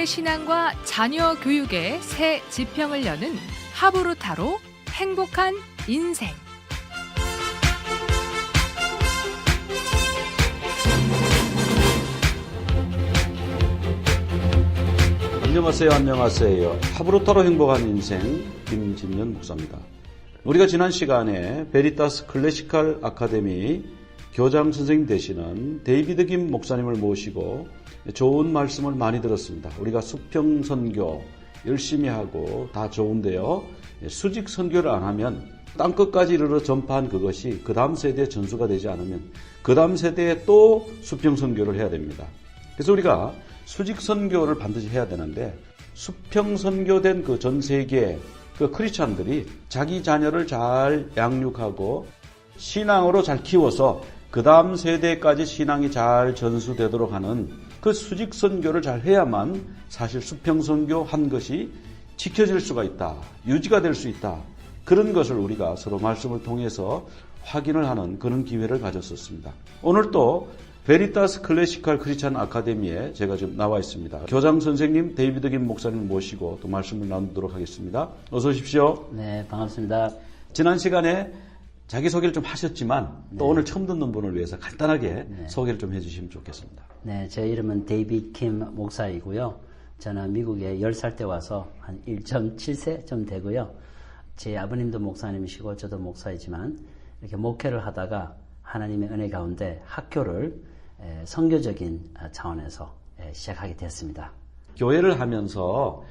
신앙과 자녀 교육의 새 지평을 여는 하브루타로 행복한 인생. 안녕하세요. 하브루타로 행복한 인생 김진년 목사입니다. 우리가 지난 시간에 베리타스 클래시컬 아카데미 교장 선생님 되시는 데이비드 김 목사님을 모시고 좋은 말씀을 많이 들었습니다. 우리가 수평 선교 열심히 하고 다 좋은데요. 수직 선교를 안 하면 땅끝까지 이르러 전파한 그것이 그 다음 세대의 전수가 되지 않으면 그 다음 세대에 또 수평 선교를 해야 됩니다. 그래서 우리가 수직 선교를 반드시 해야 되는데 수평 선교된 그 전 세계 그 크리스찬들이 자기 자녀를 잘 양육하고 신앙으로 잘 키워서 그 다음 세대까지 신앙이 잘 전수되도록 하는 그 수직 선교를 잘 해야만 사실 수평 선교 한 것이 지켜질 수가 있다. 유지가 될 수 있다. 그런 것을 우리가 서로 말씀을 통해서 확인을 하는 그런 기회를 가졌었습니다. 오늘 또 베리타스 클래시컬 크리스찬 아카데미에 제가 지금 나와 있습니다. 교장 선생님 데이비드 김 목사님을 모시고 또 말씀을 나누도록 하겠습니다. 어서 오십시오. 네, 반갑습니다. 지난 시간에 자기소개를 좀 하셨지만 또 오늘 처음 듣는 분을 위해서 간단하게 소개를 좀 해주시면 좋겠습니다. 네, 제 이름은 데이비드 김 목사이고요. 저는 미국에 10살 때 와서 한 1.7세쯤 되고요. 제 아버님도 목사님이시고 저도 목사이지만 이렇게 목회를 하다가 하나님의 은혜 가운데 학교를 선교적인 차원에서 시작하게 됐습니다. 교회를 하면서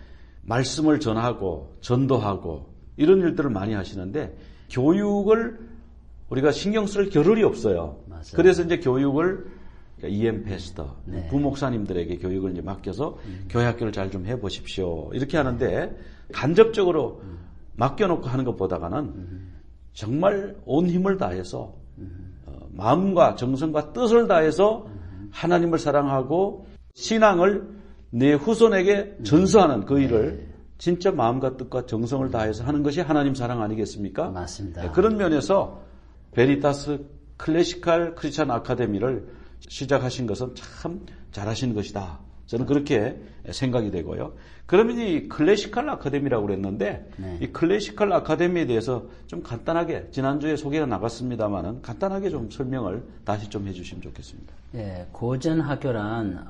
말씀을 전하고 전도하고 이런 일들을 많이 하시는데 교육을 우리가 신경 쓸 겨를이 없어요. 맞아요. 그래서 이제 교육을 EM 패스터, 네. 부목사님들에게 교육을 이제 맡겨서 교회 학교를 잘 좀 해보십시오. 이렇게 하는데 간접적으로 맡겨놓고 하는 것보다는 정말 온 힘을 다해서 마음과 정성과 뜻을 다해서 하나님을 사랑하고 신앙을 내 후손에게 전수하는 그 일을 진짜 마음과 뜻과 정성을 다해서 하는 것이 하나님 사랑 아니겠습니까? 맞습니다. 네, 그런 면에서 베리타스 클래시컬 크리스찬 아카데미를 시작하신 것은 참 잘하신 것이다. 저는 그렇게 생각이 되고요. 그러면 이 클래시컬 아카데미라고 그랬는데 이 클래시컬 아카데미에 대해서 좀 간단하게 지난주에 소개가 나갔습니다만은 간단하게 좀 설명을 다시 좀 해주시면 좋겠습니다. 예, 고전 학교란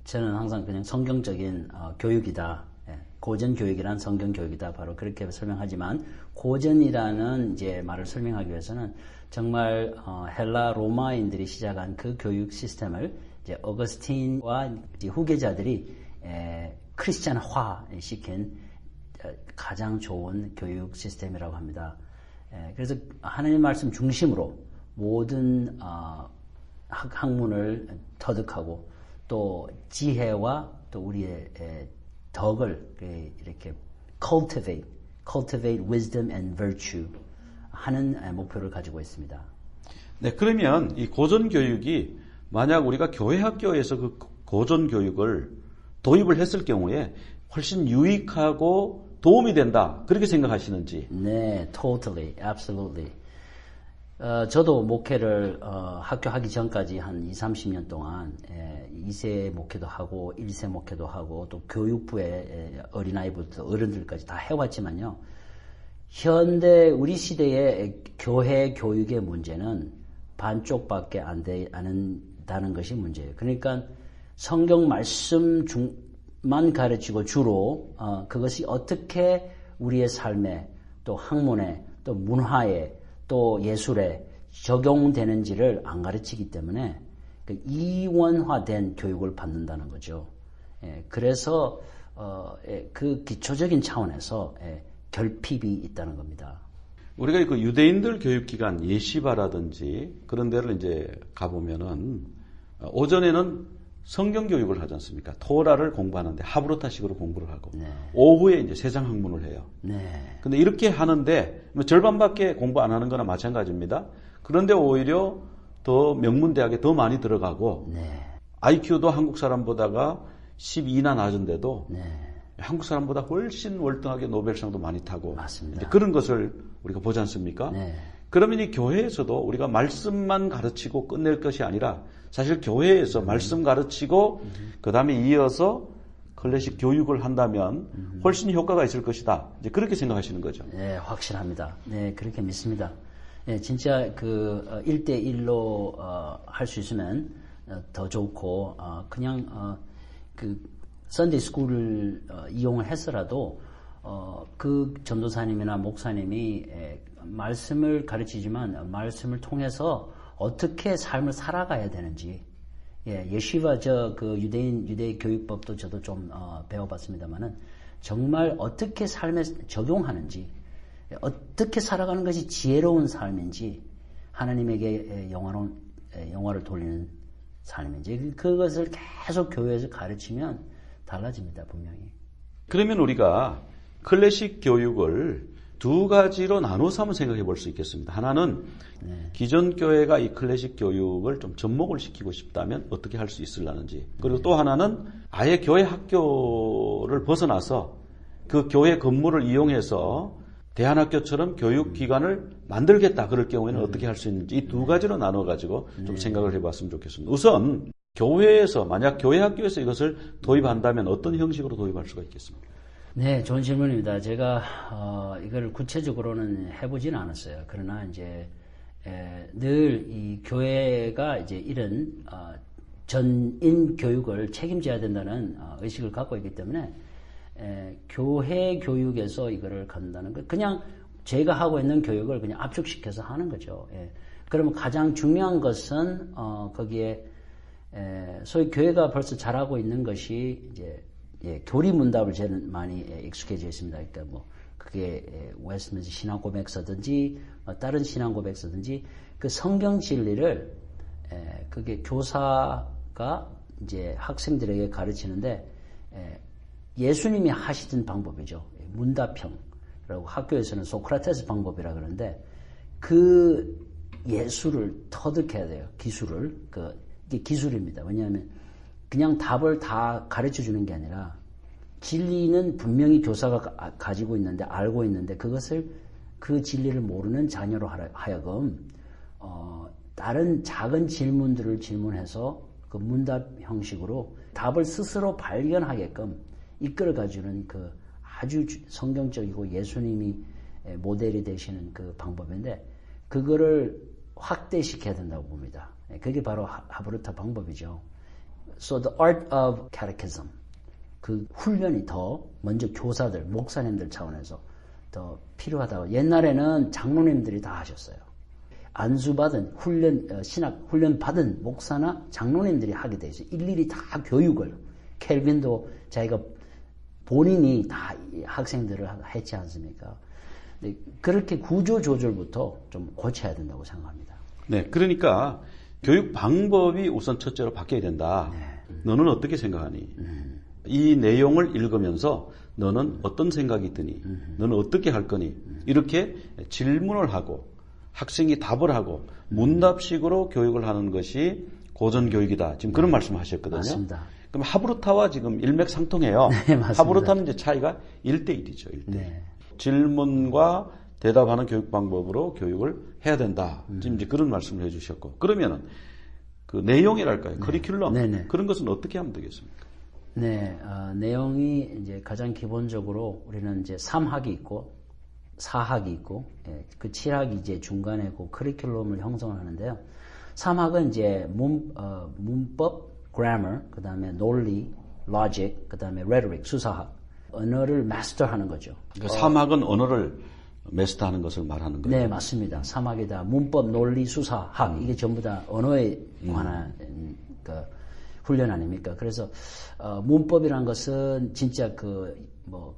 저는 항상 그냥 성경적인 교육이다. 예, 고전 교육이란 성경 교육이다. 바로 그렇게 설명하지만 고전이라는 이제 말을 설명하기 위해서는 정말 헬라 로마인들이 시작한 그 교육 시스템을 이제 어거스틴과 이제 후계자들이 크리스찬화 시킨 가장 좋은 교육 시스템이라고 합니다. 그래서 하나님 말씀 중심으로 모든 학문을 터득하고 또 지혜와 또 우리의 덕을 이렇게 cultivate wisdom and virtue 하는 목표를 가지고 있습니다. 네, 그러면 이 고전 교육이 만약 우리가 교회 학교에서 그 고전 교육을 도입을 했을 경우에 훨씬 유익하고 도움이 된다. 그렇게 생각하시는지? 네, totally, absolutely. 저도 목회를 학교 하기 전까지 한 20-30년 동안 2세 목회도 하고 1세 목회도 하고 또 교육부에 어린아이부터 어른들까지 다 해왔지만요. 현대 우리 시대의 교회 교육의 문제는 반쪽밖에 안 된다는 것이 문제예요. 그러니까 성경 말씀만 가르치고 주로 그것이 어떻게 우리의 삶에 또 학문에 또 문화에 또 예술에 적용되는지를 안 가르치기 때문에 이원화된 교육을 받는다는 거죠. 그래서 그 기초적인 차원에서 결핍이 있다는 겁니다. 우리가 그 유대인들 교육기관 예시바라든지 그런 데를 이제 가보면은 오전에는 성경 교육을 하지 않습니까? 토라를 공부하는데 하브루타식으로 공부를 하고 오후에 이제 세상 학문을 해요. 근데 이렇게 하는데 절반밖에 공부 안 하는 거나 마찬가지입니다. 그런데 오히려 더 명문대학에 더 많이 들어가고 IQ도 한국 사람보다가 12나 낮은데도 한국 사람보다 훨씬 월등하게 노벨상도 많이 타고 맞습니다. 그런 것을 우리가 보지 않습니까? 그러면 이 교회에서도 우리가 말씀만 가르치고 끝낼 것이 아니라 사실 교회에서 말씀 가르치고 그 다음에 이어서 클래식 교육을 한다면 훨씬 효과가 있을 것이다. 이제 그렇게 생각하시는 거죠. 네, 확실합니다. 네, 그렇게 믿습니다. 네, 진짜 그 1대1로 할 수 있으면 더 좋고 그냥 그 선데이 스쿨을 이용을 해서라도 그 전도사님이나 목사님이 말씀을 가르치지만 말씀을 통해서 어떻게 삶을 살아가야 되는지 예시와 그 유대 교육법도 저도 좀 배워봤습니다만은 정말 어떻게 삶에 적용하는지 어떻게 살아가는 것이 지혜로운 삶인지 하나님에게 영화를 돌리는 삶인지 그것을 계속 교회에서 가르치면 달라집니다 분명히. 그러면 우리가 클래식 교육을 두 가지로 나눠서 한번 생각해 볼 수 있겠습니다. 하나는 기존 교회가 이 클래식 교육을 좀 접목을 시키고 싶다면 어떻게 할 수 있을라는지, 그리고 또 하나는 아예 교회 학교를 벗어나서 그 교회 건물을 이용해서 대안학교처럼 교육기관을 만들겠다 그럴 경우에는 어떻게 할 수 있는지 이 두 가지로 나눠가지고 좀 생각을 해봤으면 좋겠습니다. 우선 교회에서 만약 교회 학교에서 이것을 도입한다면 어떤 형식으로 도입할 수가 있겠습니까? 네, 좋은 질문입니다. 제가 이걸 구체적으로는 해보지는 않았어요. 그러나 이제 늘 이 교회가 이제 이런 전인 교육을 책임져야 된다는 의식을 갖고 있기 때문에 교회 교육에서 이거를 갖는다는 것, 그냥 제가 하고 있는 교육을 그냥 압축시켜서 하는 거죠. 그러면 가장 중요한 것은 거기에 소위 교회가 벌써 잘하고 있는 것이 이제 교리 문답을 저는 많이 익숙해져 있습니다. 그러니까 뭐 그게 웨스트민스터 신앙 고백서든지 다른 신앙 고백서든지 그 성경 진리를 그게 교사가 이제 학생들에게 가르치는데 예수님이 하시던 방법이죠. 문답형이라고 학교에서는 소크라테스 방법이라 그러는데 그 예술을 터득해야 돼요. 기술을 이게 기술입니다. 왜냐하면 그냥 답을 다 가르쳐 주는 게 아니라 진리는 분명히 교사가 가지고 있는데 알고 있는데 그것을 그 진리를 모르는 자녀로 하여금 다른 작은 질문들을 질문해서 그 문답 형식으로 답을 스스로 발견하게끔 이끌어가주는 그 아주 성경적이고 예수님이 모델이 되시는 그 방법인데 그거를 확대시켜야 된다고 봅니다. 그게 바로 하브르타 방법이죠. So the art of catechism, 그 훈련이 더 먼저 교사들, 목사님들 차원에서 더 필요하다고. 옛날에는 장로님들이 다 하셨어요. 안수받은 신학 훈련 받은 목사나 장로님들이 하게 돼 있어요. 일일이 다 교육을. 켈빈도 자기가 본인이 다 학생들을 했지 않습니까? 그렇게 구조 조절부터 좀 고쳐야 된다고 생각합니다. 네, 그러니까 교육 방법이 우선 첫째로 바뀌어야 된다. 너는 어떻게 생각하니? 이 내용을 읽으면서 너는 어떤 생각이 드니? 너는 어떻게 할 거니? 이렇게 질문을 하고 학생이 답을 하고 문답식으로 교육을 하는 것이 고전교육이다. 지금 그런 말씀을 하셨거든요. 맞습니다. 그럼 하브루타와 지금 일맥상통해요. 네, 맞습니다. 하브루타는 이제 차이가 1대1이죠. 1대1. 네. 질문과 대답하는 교육 방법으로 교육을 해야 된다. 지금 이제 그런 말씀을 해주셨고, 그러면은 그 내용이랄까요, 커리큘럼 네네. 그런 것은 어떻게 하면 되겠습니까? 네, 내용이 이제 가장 기본적으로 우리는 이제 3학이 있고 4학이 있고 그 7학이 이제 중간에 그 커리큘럼을 형성하는데요. 3학은 이제 문법, grammar, 그 다음에 논리, logic, 그 다음에 rhetoric, 수사학, 언어를 마스터하는 거죠. 그러니까 3학은 언어를 마스터하는 것을 말하는 거예요. 네, 맞습니다. 3학이 다 문법, 논리, 수사학 이게 전부 다 언어에 관한 그 훈련 아닙니까? 그래서 문법이란 것은 진짜 그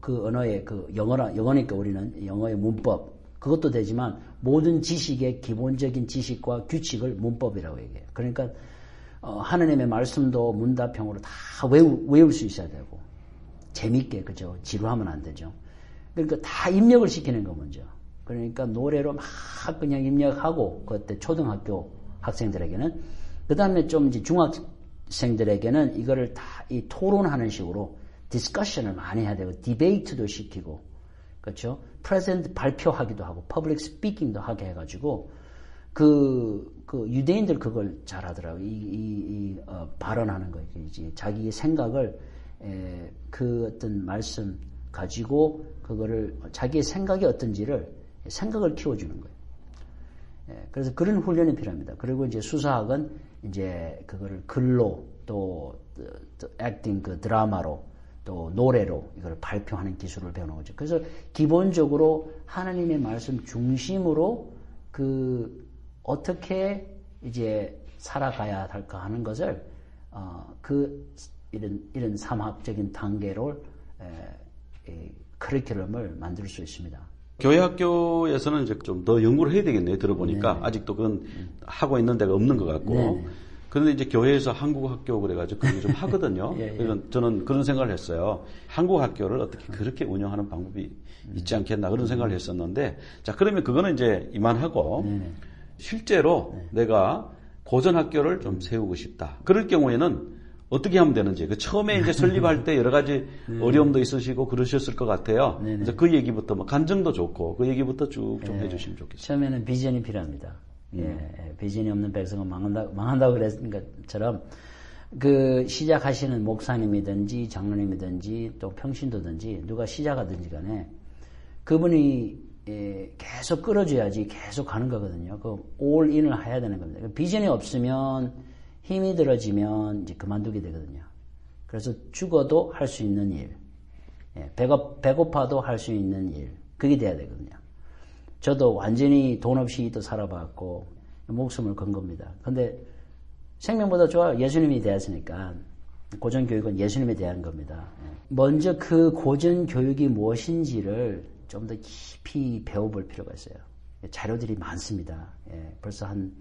언어의 영어니까 우리는 영어의 문법 그것도 되지만 모든 지식의 기본적인 지식과 규칙을 문법이라고 얘기해요. 그러니까 하느님의 말씀도 문답형으로 다 외울 수 있어야 되고 재밌게 그죠? 지루하면 안 되죠. 그러니까 다 입력을 시키는 거 먼저. 그러니까 노래로 막 그냥 입력하고 그때 초등학교 학생들에게는 그 다음에 좀 이제 중학생들에게는 이거를 다 이 토론하는 식으로 디스커션을 많이 해야 되고 디베이트도 시키고 그렇죠? 프레젠트 발표하기도 하고 퍼블릭 스피킹도 하게 해가지고 그 유대인들 그걸 잘하더라고요. 발언하는 거. 자기의 생각을, 그 어떤 말씀 가지고 그거를, 자기의 생각이 어떤지를, 생각을 키워주는 거예요. 그래서 그런 훈련이 필요합니다. 그리고 이제 수사학은 이제 그거를 글로 또 액팅, 그 드라마로 또 노래로 이걸 발표하는 기술을 배우는 거죠. 그래서 기본적으로 하나님의 말씀 중심으로 어떻게 이제 살아가야 할까 하는 것을 이런 삼학적인 단계로 커리큘럼을 만들 수 있습니다. 교회 학교에서는 이제 좀 더 연구를 해야 되겠네요. 들어보니까 네네. 아직도 그건 하고 있는 데가 없는 것 같고. 네네. 그런데 이제 교회에서 한국 학교 그래가지고 그게 좀 하거든요. 예, 예. 그래서 저는 그런 생각을 했어요. 한국 학교를 어떻게 그렇게 운영하는 방법이 있지 않겠나 그런 생각을 했었는데, 자 그러면 그거는 이제 이만하고 네네. 실제로 내가 고전 학교를 좀 세우고 싶다. 그럴 경우에는 어떻게 하면 되는지. 그 처음에 이제 설립할 때 여러 가지 어려움도 있으시고 그러셨을 것 같아요. 네네. 그래서 그 얘기부터 뭐 간증도 좋고 그 얘기부터 쭉 좀 해주시면 좋겠습니다. 처음에는 비전이 필요합니다. 비전이 없는 백성은 망한다고 그랬던 것처럼 그 시작하시는 목사님이든지 장로님이든지 또 평신도든지 누가 시작하든지 간에 그분이 계속 끌어줘야지 계속 가는 거거든요. 그 올인을 해야 되는 겁니다. 비전이 없으면 힘이 들어지면 이제 그만두게 되거든요. 그래서 죽어도 할 수 있는 일, 배고파도 할 수 있는 일, 그게 돼야 되거든요. 저도 완전히 돈 없이 또 살아봤고 목숨을 건 겁니다. 근데 생명보다 좋아요. 예수님이 되었으니까 고전교육은 예수님에 대한 겁니다. 먼저 그 고전교육이 무엇인지를 좀 더 깊이 배워볼 필요가 있어요. 자료들이 많습니다. 벌써 한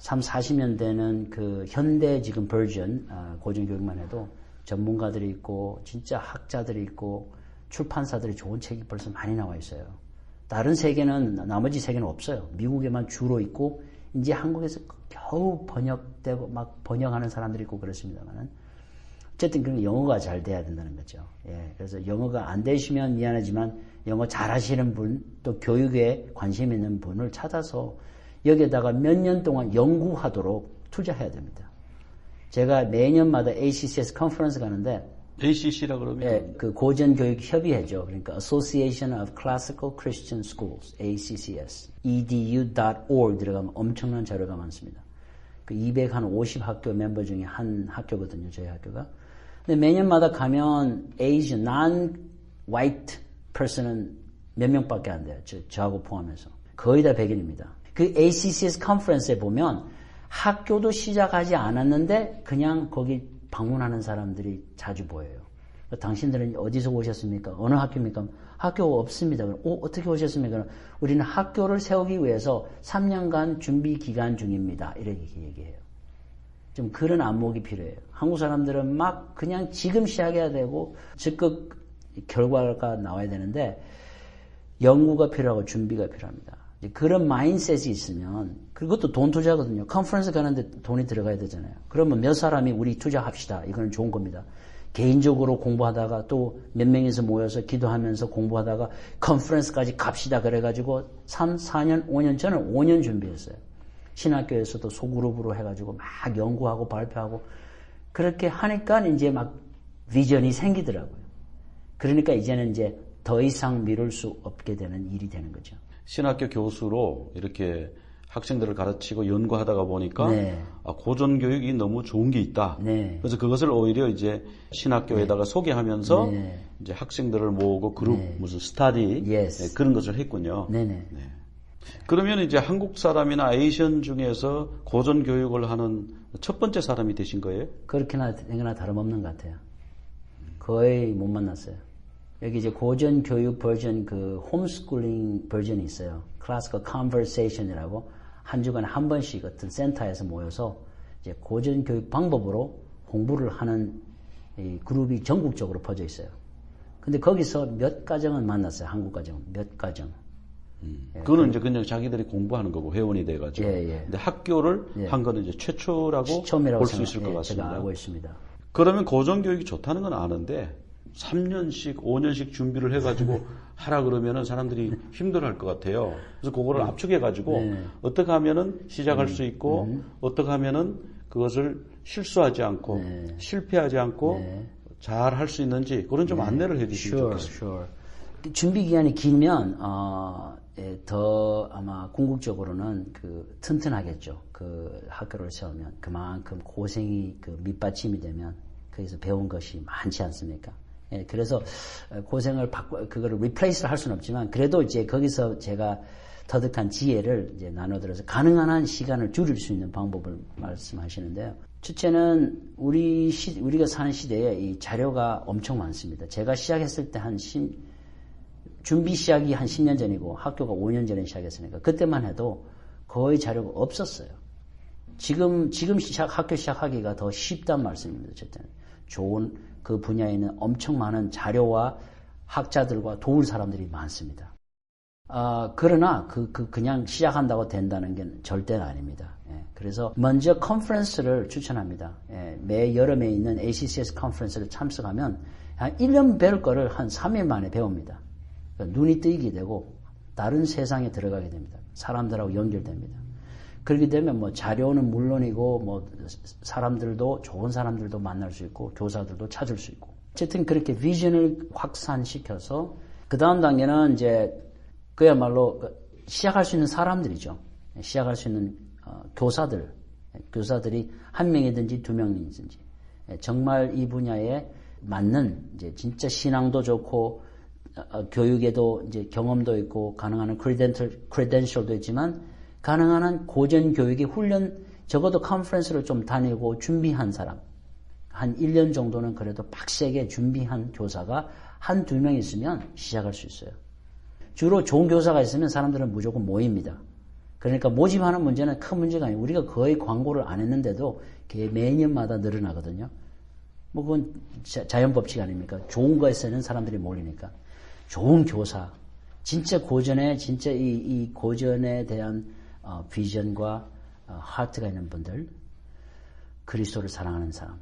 40년 되는 그 현대 지금 버전 고전교육만 해도 전문가들이 있고 진짜 학자들이 있고 출판사들이 좋은 책이 벌써 많이 나와 있어요. 다른 세계는 나머지 세계는 없어요. 미국에만 주로 있고 이제 한국에서 겨우 번역되고 막 번역하는 사람들이 있고 그렇습니다만은 어쨌든 그런 영어가 잘 돼야 된다는 거죠. 그래서 영어가 안 되시면 미안하지만 영어 잘하시는 분 또 교육에 관심 있는 분을 찾아서 여기에다가 몇 년 동안 연구하도록 투자해야 됩니다. 제가 매년마다 ACCS 컨퍼런스 가는데 ACC라 그러면 그 고전교육협의회죠. 그러니까 Association of Classical Christian Schools, ACCS, edu.org 들어가면 엄청난 자료가 많습니다. 그 250학교 멤버 중에 한 학교거든요, 저희 학교가. 근데 매년마다 가면 Asian, non-white person은 몇 명밖에 안 돼요. 저하고 포함해서. 거의 다 백인입니다. 그 ACCS 컨퍼런스에 보면 학교도 시작하지 않았는데 그냥 거기 방문하는 사람들이 자주 보여요. 당신들은 어디서 오셨습니까? 어느 학교입니까? 학교 없습니다. 어떻게 오셨습니까? 우리는 학교를 세우기 위해서 3년간 준비 기간 중입니다. 이렇게 얘기해요. 좀 그런 안목이 필요해요. 한국 사람들은 막 그냥 지금 시작해야 되고 즉각 결과가 나와야 되는데 연구가 필요하고 준비가 필요합니다. 그런 마인셋이 있으면 그것도 돈 투자거든요. 컨퍼런스 가는데 돈이 들어가야 되잖아요. 그러면 몇 사람이 우리 투자합시다. 이건 좋은 겁니다. 개인적으로 공부하다가 또 몇 명이서 모여서 기도하면서 공부하다가 컨퍼런스까지 갑시다. 그래가지고 3, 4년, 5년 저는 5년 준비했어요. 신학교에서도 소그룹으로 해가지고 막 연구하고 발표하고 그렇게 하니까 이제 막 비전이 생기더라고요. 그러니까 이제는 이제 더 이상 미룰 수 없게 되는 일이 되는 거죠. 신학교 교수로 이렇게 학생들을 가르치고 연구하다가 보니까 고전 교육이 너무 좋은 게 있다. 그래서 그것을 오히려 이제 신학교에다가 소개하면서 이제 학생들을 모으고 그룹 무슨 스타디 그런 것을 했군요. 그러면 이제 한국 사람이나 에이션 중에서 고전 교육을 하는 첫 번째 사람이 되신 거예요? 그렇게나 되거나 다름없는 것 같아요. 거의 못 만났어요. 여기 이제 고전 교육 버전 그 홈스쿨링 버전이 있어요. 클래시컬 컨버세이션이라고 한 주간에 한 번씩 어떤 센터에서 모여서 이제 고전 교육 방법으로 공부를 하는 이 그룹이 전국적으로 퍼져 있어요. 근데 거기서 몇 가정은 만났어요. 한국 가정 몇 가정. 그거는 이제 그냥 자기들이 공부하는 거고 회원이 돼가지고. 근데 학교를 한 거는 이제 최초라고 볼 수 있을 것 같습니다. 제가 알고 있습니다. 그러면 고전 교육이 좋다는 건 아는데 3년씩, 5년씩 준비를 해가지고 하라 그러면은 사람들이 힘들어할 것 같아요. 그래서 그거를 압축해가지고 어떻게 하면은 시작할 수 있고 어떻게 하면은 그것을 실수하지 않고 실패하지 않고 잘 할 수 있는지 그런 좀 안내를 해주시면 좋겠습니다. 준비 기간이 길면 더 아마 궁극적으로는 그 튼튼하겠죠. 그 학교를 세우면 그만큼 고생이 그 밑받침이 되면 거기서 배운 것이 많지 않습니까? 그래서 고생을 그거를 리플레이스를 할 수는 없지만 그래도 이제 거기서 제가 터득한 지혜를 이제 나눠들어서 가능한 한 시간을 줄일 수 있는 방법을 말씀하시는데요. 첫째는 우리가 사는 시대에 이 자료가 엄청 많습니다. 제가 시작했을 때 준비 시작이 한 10년 전이고 학교가 5년 전에 시작했으니까 그때만 해도 거의 자료가 없었어요. 지금 학교 시작하기가 더 쉽단 말씀입니다. 첫째는 좋은 그 분야에 있는 엄청 많은 자료와 학자들과 도울 사람들이 많습니다. 그러나 그냥 시작한다고 된다는 게 절대는 아닙니다. 그래서 먼저 컨퍼런스를 추천합니다. 매 여름에 있는 ACCS 컨퍼런스를 참석하면 한 1년 배울 거를 한 3일 만에 배웁니다. 그러니까 눈이 뜨이게 되고 다른 세상에 들어가게 됩니다. 사람들하고 연결됩니다. 그렇게 되면 뭐 자료는 물론이고 뭐 사람들도 좋은 사람들도 만날 수 있고 교사들도 찾을 수 있고 어쨌든 그렇게 비전을 확산시켜서 그 다음 단계는 이제 그야말로 시작할 수 있는 사람들이죠. 시작할 수 있는 교사들이 한 명이든지 두 명이든지 정말 이 분야에 맞는 이제 진짜 신앙도 좋고 교육에도 이제 경험도 있고 가능한 크레덴셜도 있지만 가능한 한 고전 교육의 훈련 적어도 컨퍼런스를 좀 다니고 준비한 사람 한 1년 정도는 그래도 빡세게 준비한 교사가 한두 명 있으면 시작할 수 있어요. 주로 좋은 교사가 있으면 사람들은 무조건 모입니다. 그러니까 모집하는 문제는 큰 문제가 아니에요. 우리가 거의 광고를 안 했는데도 매년마다 늘어나거든요. 뭐 그건 자연 법칙 아닙니까? 좋은 거에서는 사람들이 몰리니까. 좋은 교사, 진짜 고전에 진짜 이 고전에 대한 비전과 하트가 있는 분들, 그리스도를 사랑하는 사람.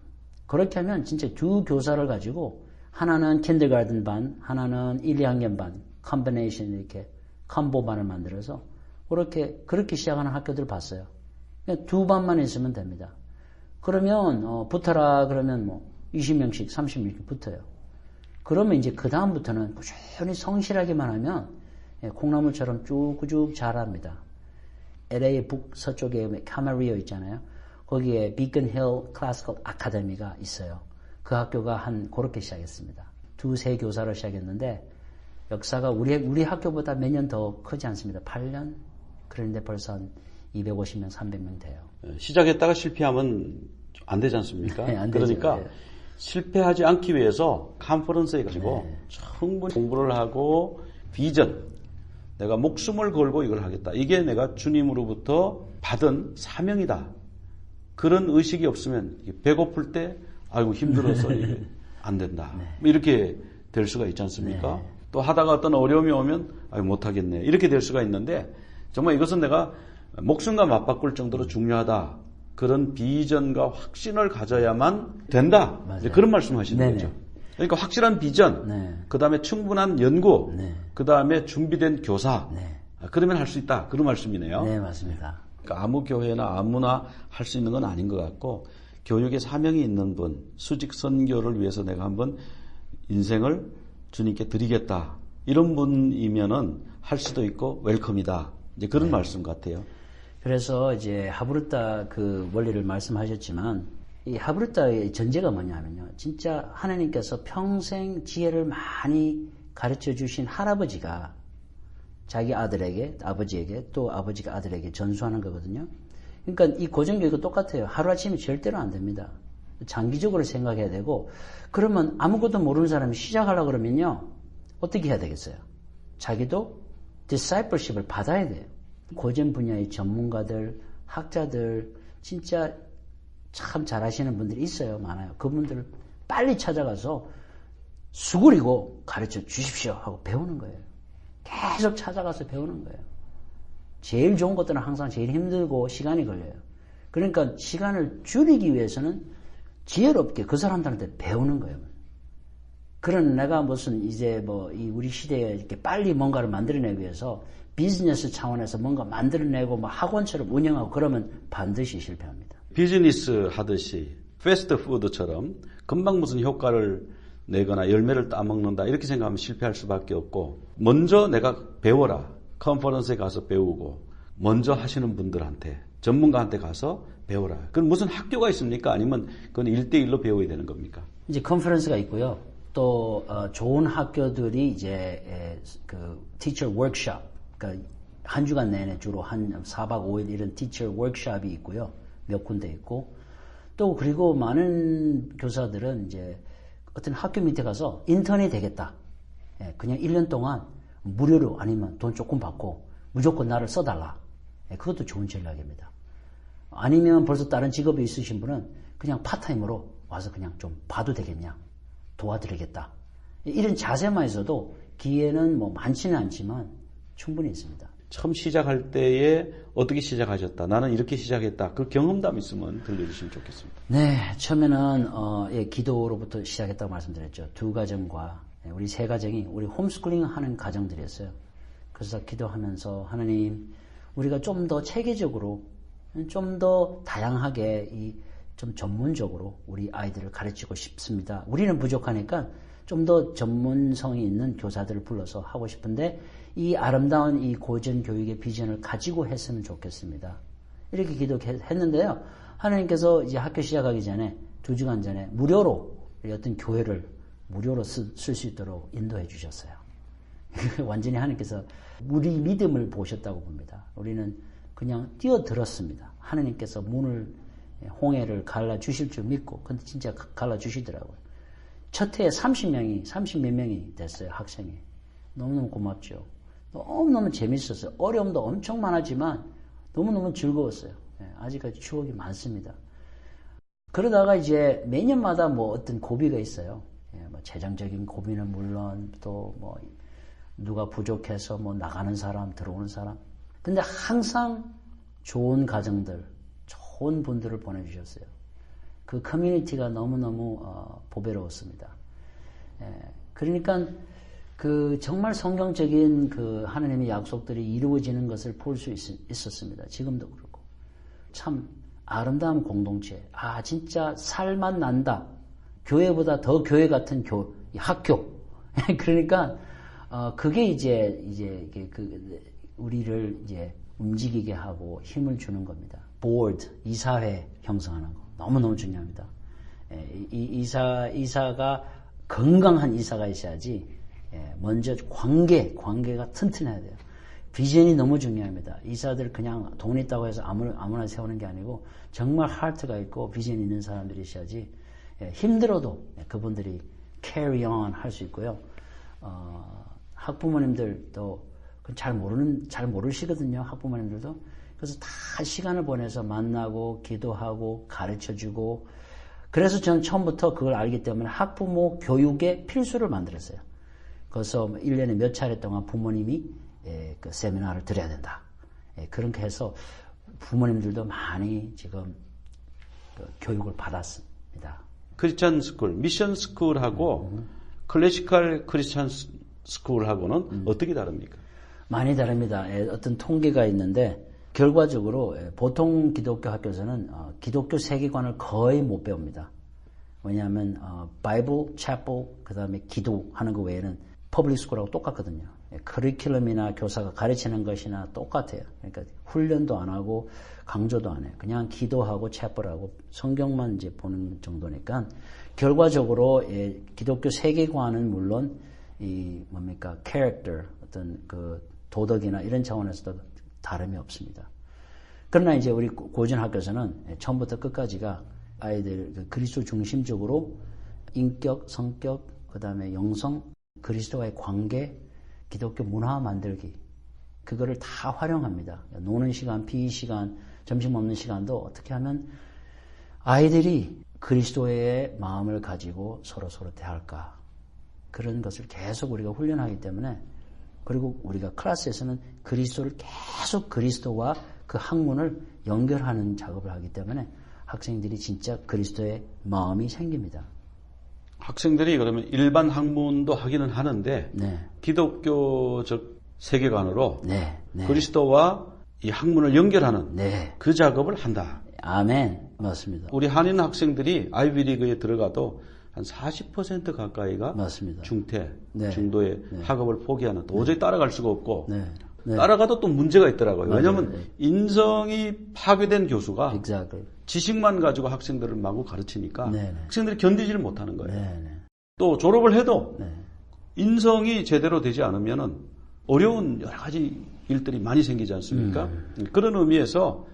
그렇게 하면 진짜 두 교사를 가지고 하나는 킨더가든 반, 하나는 1, 2학년 반, 컴비네이션 이렇게 컴보반을 만들어서 그렇게 시작하는 학교들 봤어요. 그냥 두 반만 있으면 됩니다. 그러면 붙어라 그러면 뭐 20명씩, 30명씩 붙어요. 그러면 이제 그 다음부터는 꾸준히 성실하게만 하면 콩나물처럼 쭉쭉 자랍니다. LA 북서쪽에 카마리오 있잖아요. 거기에 비건 힐 클래시컬 아카데미가 있어요. 그 학교가 그렇게 시작했습니다. 2-3 교사를 시작했는데 역사가 우리 학교보다 몇 년 더 크지 않습니다. 8년? 그런데 벌써 한 250명, 300명 돼요. 시작했다가 실패하면 안 되지 않습니까? 네, 안 되죠. 그러니까 네. 실패하지 않기 위해서 컨퍼런스에 가지고 충분히 공부를 하고 비전, 내가 목숨을 걸고 이걸 하겠다. 이게 내가 주님으로부터 받은 사명이다. 그런 의식이 없으면 배고플 때 아이고 힘들어서 이게 안 된다. 이렇게 될 수가 있지 않습니까? 또 하다가 어떤 어려움이 오면 아이고 못하겠네. 이렇게 될 수가 있는데 정말 이것은 내가 목숨과 맞바꿀 정도로 중요하다. 그런 비전과 확신을 가져야만 된다. 그런 말씀하시는 거죠. 그러니까 확실한 비전, 그 다음에 충분한 연구, 그 다음에 준비된 교사. 그러면 할 수 있다. 그런 말씀이네요. 네, 맞습니다. 그러니까 아무 교회나 아무나 할 수 있는 건 아닌 것 같고 교육의 사명이 있는 분, 수직 선교를 위해서 내가 한번 인생을 주님께 드리겠다. 이런 분이면은 할 수도 있고 웰컴이다. 이제 그런 말씀 같아요. 그래서 이제 하브르타 그 원리를 말씀하셨지만 이 하브르타의 전제가 뭐냐면요. 진짜 하나님께서 평생 지혜를 많이 가르쳐 주신 할아버지가 자기 아버지에게 또 아버지가 아들에게 전수하는 거거든요. 그러니까 이 고전교육은 똑같아요. 하루아침에 절대로 안 됩니다. 장기적으로 생각해야 되고 그러면 아무것도 모르는 사람이 시작하려고 그러면요. 어떻게 해야 되겠어요? 자기도 discipleship을 받아야 돼요. 고전 분야의 전문가들, 학자들 진짜 참 잘하시는 분들이 있어요. 많아요. 그분들을 빨리 찾아가서 수그리고 가르쳐 주십시오 하고 배우는 거예요. 계속 찾아가서 배우는 거예요. 제일 좋은 것들은 항상 제일 힘들고 시간이 걸려요. 그러니까 시간을 줄이기 위해서는 지혜롭게 그 사람들한테 배우는 거예요. 그런 내가 무슨 이제 뭐 이 우리 시대에 이렇게 빨리 뭔가를 만들어내기 위해서 비즈니스 차원에서 뭔가 만들어내고 뭐 학원처럼 운영하고 그러면 반드시 실패합니다. 비즈니스 하듯이 패스트푸드처럼 금방 무슨 효과를 내거나 열매를 따먹는다 이렇게 생각하면 실패할 수밖에 없고 먼저 내가 배워라. 컨퍼런스에 가서 배우고 먼저 하시는 분들한테 전문가한테 가서 배워라. 그건 무슨 학교가 있습니까? 아니면 그건 1대1로 배워야 되는 겁니까? 이제 컨퍼런스가 있고요. 또 좋은 학교들이 이제 그 티처 워크숍, 그러니까 한 주간 내내 주로 한 4박 5일 이런 티처 워크숍이 있고요. 몇 군데 있고 또 그리고 많은 교사들은 이제 어떤 학교 밑에 가서 인턴이 되겠다. 예, 그냥 1년 동안 무료로 아니면 돈 조금 받고 무조건 나를 써달라. 예, 그것도 좋은 전략입니다. 아니면 벌써 다른 직업이 있으신 분은 그냥 파타임으로 와서 그냥 좀 봐도 되겠냐. 도와드리겠다. 이런 자세만 있어도 기회는 뭐 많지는 않지만 충분히 있습니다. 처음 시작할 때에 어떻게 시작하셨다. 나는 이렇게 시작했다. 그 경험담 있으면 들려주시면 좋겠습니다. 네, 처음에는 기도로부터 시작했다고 말씀드렸죠. 두 가정과 우리 세 가정이 우리 홈스쿨링 하는 가정들이었어요. 그래서 기도하면서 하나님, 우리가 좀 더 체계적으로, 좀 더 다양하게 좀 전문적으로 우리 아이들을 가르치고 싶습니다. 우리는 부족하니까 좀 더 전문성이 있는 교사들을 불러서 하고 싶은데 이 아름다운 이 고전 교육의 비전을 가지고 했으면 좋겠습니다. 이렇게 기도했는데요. 하나님께서 이제 학교 시작하기 전에 2주간 전에 무료로 어떤 교회를 무료로 쓸 수 있도록 인도해 주셨어요. 완전히 하나님께서 우리 믿음을 보셨다고 봅니다. 우리는 그냥 뛰어들었습니다. 하나님께서 홍해를 갈라주실 줄 믿고 근데 진짜 갈라주시더라고요. 첫 해에 30몇 명이 됐어요. 학생이. 너무너무 고맙죠. 너무너무 재밌었어요. 어려움도 엄청 많았지만 너무너무 즐거웠어요. 아직까지 추억이 많습니다. 그러다가 이제 매년마다 뭐 어떤 고비가 있어요. 뭐 재정적인 고비는 물론 또 뭐 누가 부족해서 뭐 나가는 사람, 들어오는 사람. 근데 항상 좋은 가정들, 좋은 분들을 보내주셨어요. 그 커뮤니티가 너무너무 보배로웠습니다. 그러니까 그 정말 성경적인 그 하나님의 약속들이 이루어지는 것을 볼 수 있었습니다. 지금도 그렇고. 참 아름다운 공동체. 아, 진짜 살만 난다. 교회보다 더 교회 같은 학교. 그러니까, 그게 이제 우리를 이제 움직이게 하고 힘을 주는 겁니다. 보드, 이사회 형성하는 거. 너무너무 중요합니다. 이사가 건강한 이사가 있어야지, 먼저 관계가 튼튼해야 돼요. 비전이 너무 중요합니다. 이사들 그냥 돈 있다고 해서 아무나 세우는 게 아니고 정말 하트가 있고 비전이 있는 사람들이 있어야지 힘들어도 그분들이 carry on 할 수 있고요. 학부모님들도 잘 모르시거든요. 학부모님들도. 그래서 다 시간을 보내서 만나고 기도하고 가르쳐주고 그래서 저는 처음부터 그걸 알기 때문에 학부모 교육의 필수를 만들었어요. 그래서 1년에 몇 차례 동안 부모님이 그 세미나를 드려야 된다. 그렇게 해서 부모님들도 많이 지금 그 교육을 받았습니다. 크리스천 스쿨, 미션 스쿨하고 클래시컬 크리스천 스쿨하고는 어떻게 다릅니까? 많이 다릅니다. 어떤 통계가 있는데 결과적으로 보통 기독교 학교에서는 기독교 세계관을 거의 못 배웁니다. 왜냐하면 바이블, 채플, 그 다음에 기도하는 거 외에는 퍼블릭 스쿨하고 똑같거든요. 커리큘럼이나 교사가 가르치는 것이나 똑같아요. 그러니까 훈련도 안 하고 강조도 안 해요. 그냥 기도하고 채플하고 성경만 이제 보는 정도니까 결과적으로 기독교 세계관은 물론 character, 어떤 그 도덕이나 이런 차원에서도 다름이 없습니다. 그러나 이제 우리 고전 학교에서는 처음부터 끝까지가 아이들 그리스도 중심적으로 인격, 성격, 그 다음에 영성, 그리스도와의 관계, 기독교 문화 만들기 그거를 다 활용합니다. 노는 시간, PE 시간, 점심 먹는 시간도 어떻게 하면 아이들이 그리스도의 마음을 가지고 서로 대할까 그런 것을 계속 우리가 훈련하기 때문에 그리고 우리가 클래스에서는 그리스도를 계속 그리스도와 그 학문을 연결하는 작업을 하기 때문에 학생들이 진짜 그리스도의 마음이 생깁니다. 학생들이 그러면 일반 학문도 하기는 하는데 네. 기독교적 세계관으로 네. 네. 그리스도와 이 학문을 연결하는 네. 그 작업을 한다. 아멘. 맞습니다. 우리 한인 학생들이 아이비리그에 들어가도 한 40% 가까이가 맞습니다. 중퇴, 네. 중도의 네. 학업을 포기하는 도저히 따라갈 수가 없고 네. 네. 따라가도 또 문제가 있더라고요. 맞아요. 왜냐하면 네. 인성이 파괴된 교수가 Exactly. 지식만 가지고 학생들을 마구 가르치니까 네, 네. 학생들이 견디지를 못하는 거예요. 네. 네. 또 졸업을 해도 네. 인성이 제대로 되지 않으면은 어려운 여러 가지 일들이 많이 생기지 않습니까? 그런 의미에서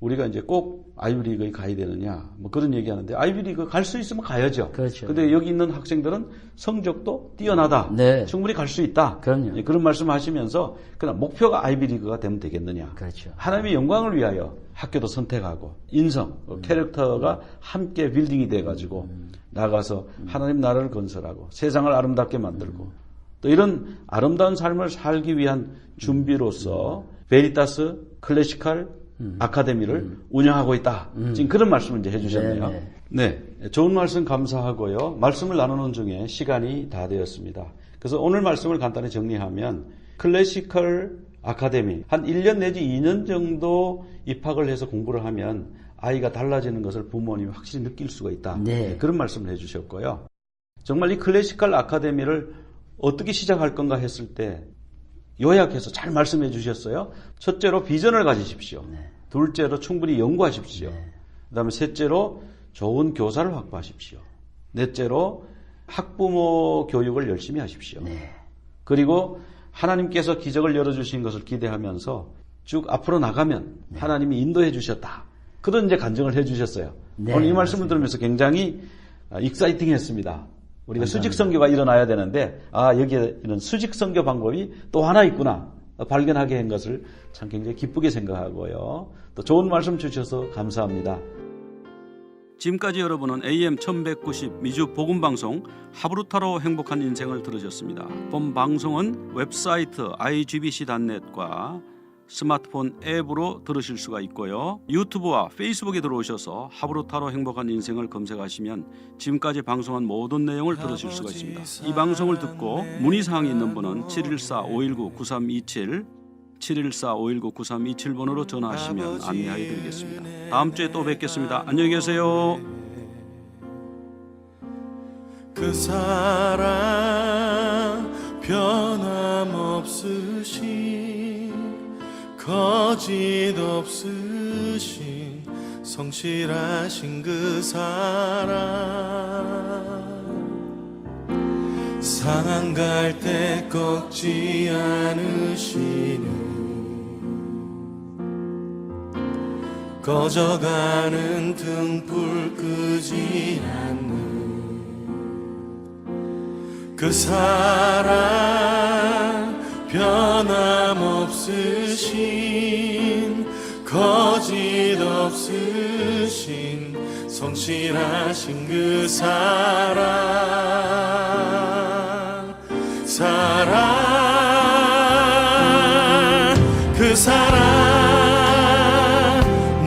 우리가 이제 꼭 아이비리그에 가야 되느냐, 뭐 그런 얘기 하는데, 아이비리그 갈 수 있으면 가야죠. 그렇죠. 근데 여기 있는 학생들은 성적도 뛰어나다. 네. 충분히 갈 수 있다. 그럼요. 예, 그런 말씀 하시면서, 그러나 목표가 아이비리그가 되면 되겠느냐. 그렇죠. 하나님의 영광을 위하여 학교도 선택하고, 인성, 캐릭터가 함께 빌딩이 돼가지고, 나가서 하나님 나라를 건설하고, 세상을 아름답게 만들고, 또 이런 아름다운 삶을 살기 위한 준비로서, 베리타스 클래시칼 아카데미를 운영하고 있다. 지금 그런 말씀을 이제 해주셨네요. 네, 좋은 말씀 감사하고요. 말씀을 나누는 중에 시간이 다 되었습니다. 그래서 오늘 말씀을 간단히 정리하면 클래시컬 아카데미 한 1년 내지 2년 정도 입학을 해서 공부를 하면 아이가 달라지는 것을 부모님이 확실히 느낄 수가 있다. 네. 그런 말씀을 해주셨고요. 정말 이 클래시컬 아카데미를 어떻게 시작할 건가 했을 때 요약해서 잘 말씀해 주셨어요. 첫째로 비전을 가지십시오. 네. 둘째로 충분히 연구하십시오. 네. 그다음에 셋째로 좋은 교사를 확보하십시오. 넷째로 학부모 교육을 열심히 하십시오. 네. 그리고 하나님께서 기적을 열어주신 것을 기대하면서 쭉 앞으로 나가면 하나님이 인도해 주셨다. 그런 이제 간증을 해 주셨어요. 네, 오늘 이 말씀을 들으면서 굉장히 익사이팅했습니다. 우리가 수직 선교가 일어나야 되는데 여기에 이런 수직 선교 방법이 또 하나 있구나 발견하게 한 것을 참 굉장히 기쁘게 생각하고요. 또 좋은 말씀 주셔서 감사합니다. 지금까지 여러분은 AM 1190 미주 복음방송 하브루타로 행복한 인생을 들으셨습니다. 본 방송은 웹사이트 igbc.net과 스마트폰 앱으로 들으실 수가 있고요. 유튜브와 페이스북에 들어오셔서 하브루타로 행복한 인생을 검색하시면 지금까지 방송한 모든 내용을 들으실 수가 있습니다. 이 방송을 듣고 문의사항이 있는 분은 714-519-9327 714-519-9327번으로 전화하시면 안내하여 드리겠습니다. 다음 주에 또 뵙겠습니다. 안녕히 계세요. 그 사랑 변함없으신 거짓 없으신 성실하신 그 사랑 상한 갈 때 꺾지 않으시는 꺼져가는 등불 끄지 않는 그 사랑 변함없으신 거짓 없으신 성실하신 그 사랑 그 사랑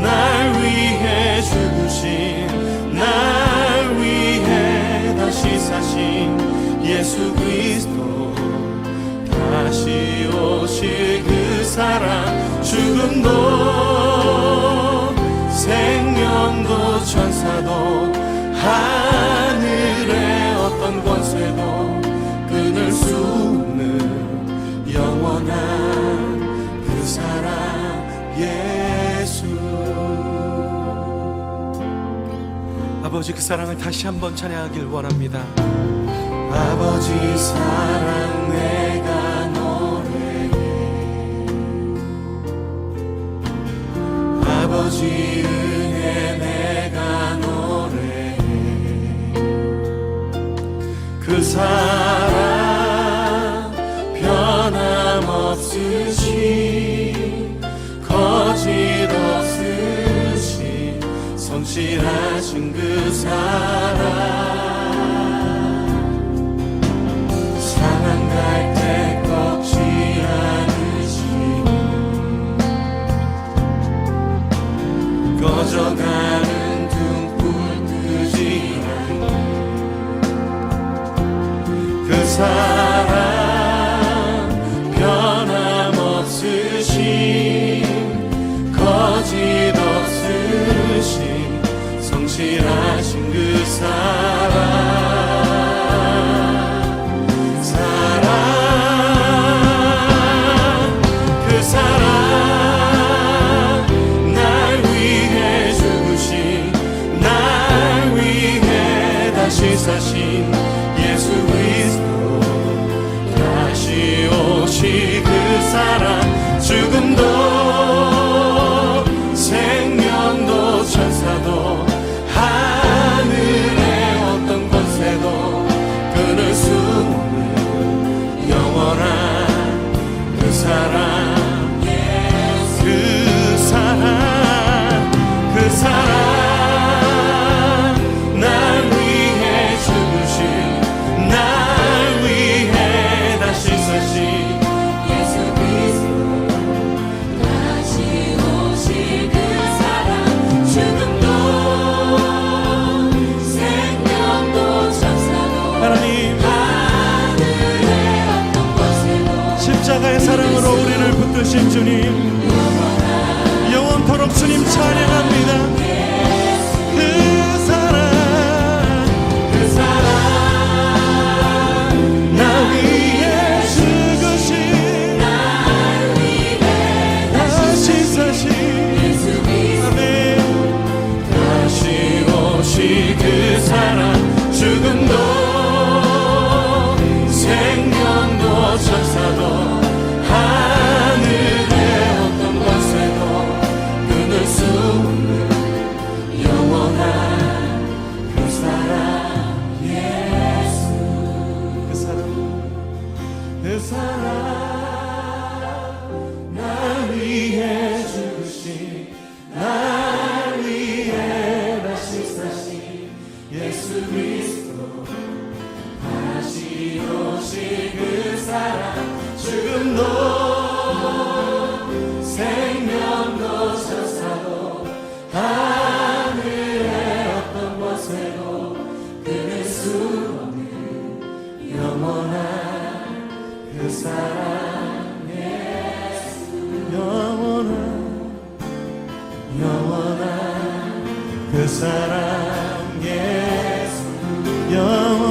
날 위해 죽으신 날 위해 다시 사신 예수 그리스도 다시 오실 그 사랑 죽음도 생명도 천사도 하늘의 어떤 권세도 끊을 수 없는 영원한 그 사랑 예수 아버지 그 사랑을 다시 한번 찬양하길 원합니다. 아버지 사랑 내가 노래해 아버지 은혜 내가 노래해 그 사랑 변함없으신 거짓 없으신 성실하신 그 사랑 상한 갈 때 꺾지 않으시는 꺼져가는 등불 끄지 않는 사랑 변함없으신 거짓 없으신 성실하신 그 사랑 그 사랑 날 위해 죽으신 날 위해 다시 사신 예수 그리스도 다시 오시 그 사랑 죽음도 생명도 천사도 하늘의 어떤 권세도 끊을 수 없는 영원한 그 사랑 그 사랑 그 사랑 날 위해 죽으신 날 위해 다시 사신 예수 그리스도 다시 오실 그 사랑 죽음도 생명도 천사도 하나님 하늘의 어떤 권세도 십자가의 사랑으로 우리를 붙드신 주님 영원토록 주님 찬양합니다. 그 사랑 그 사랑 나 위해 죽으신 날 위해 다시 사신 예수 그리스도 아멘 다시 오시 그 사랑 죽음도 생명도 천사도 하늘의 어떤 권세도 끊을 수 없는 영원한 그 사랑 예수 그 사랑 날 위해 죽으신 날 위해 다시 사신 예수 그리스도 다시 오시 그 사랑 죽음도 생명도 천사도 하늘의 어떤 권세도 끊을 수 없는 영원한 그 사랑 예수 영원한 그 사랑 예수 영원한